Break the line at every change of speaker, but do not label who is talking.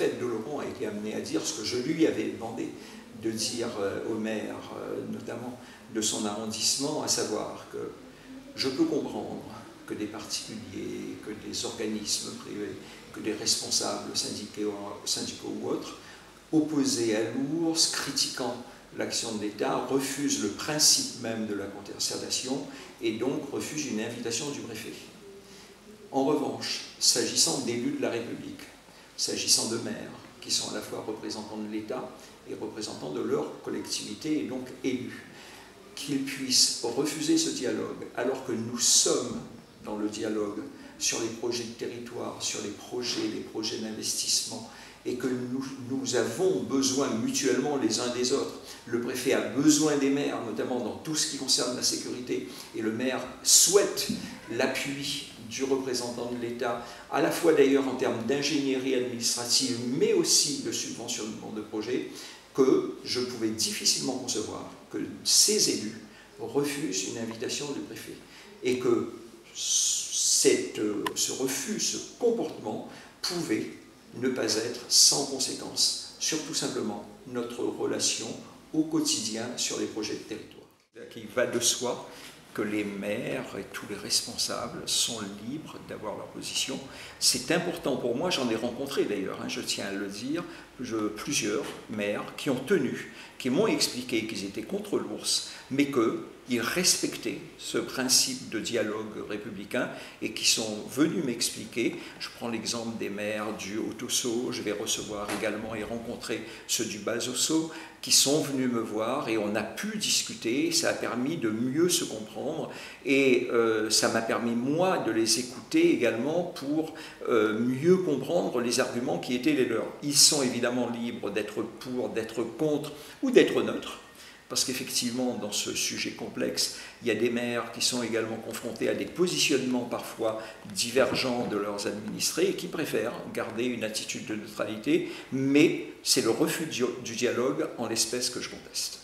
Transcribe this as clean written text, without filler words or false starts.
fait, de Laurent a été amené à dire ce que je lui avais demandé de dire au maire, notamment de son arrondissement, à savoir que je peux comprendre que des particuliers, que des organismes privés, que des responsables syndicaux ou autres, opposés à l'ours, critiquant l'action de l'État, refusent le principe même de la concertation et donc refusent une invitation du préfet. En revanche, s'agissant d'élus de la République, s'agissant de maires qui sont à la fois représentants de l'État et représentants de leur collectivité et donc élus, qu'ils puissent refuser ce dialogue alors que nous sommes dans le dialogue sur les projets de territoire, sur les projets d'investissement, et que nous avons besoin mutuellement les uns des autres. Le préfet a besoin des maires, notamment dans tout ce qui concerne la sécurité, et le maire souhaite l'appui du représentant de l'État, à la fois d'ailleurs en termes d'ingénierie administrative, mais aussi de subventionnement de projets, que je pouvais difficilement concevoir que ces élus refusent une invitation du préfet. Et que ce refus, ce comportement pouvait ne pas être sans conséquence sur tout simplement notre relation au quotidien sur les projets de territoire. Il va de soi que les maires et tous les responsables sont libres d'avoir leur position. C'est important pour moi, j'en ai rencontré d'ailleurs, je tiens à le dire, plusieurs maires qui ont tenu, qui m'ont expliqué qu'ils étaient contre l'ours, mais qu'ils respectaient ce principe de dialogue républicain et qui sont venus m'expliquer. Je prends l'exemple des maires du Haut-Ossau, je vais recevoir également et rencontrer ceux du Bas-Ossau, qui sont venus me voir et on a pu discuter, ça a permis de mieux se comprendre et ça m'a permis moi de les écouter également pour mieux comprendre les arguments qui étaient les leurs. Ils sont évidemment libres d'être pour, d'être contre ou d'être neutres, parce qu'effectivement dans ce sujet complexe, il y a des maires qui sont également confrontés à des positionnements parfois divergents de leurs administrés et qui préfèrent garder une attitude de neutralité, mais c'est le refus du dialogue en l'espèce que je conteste.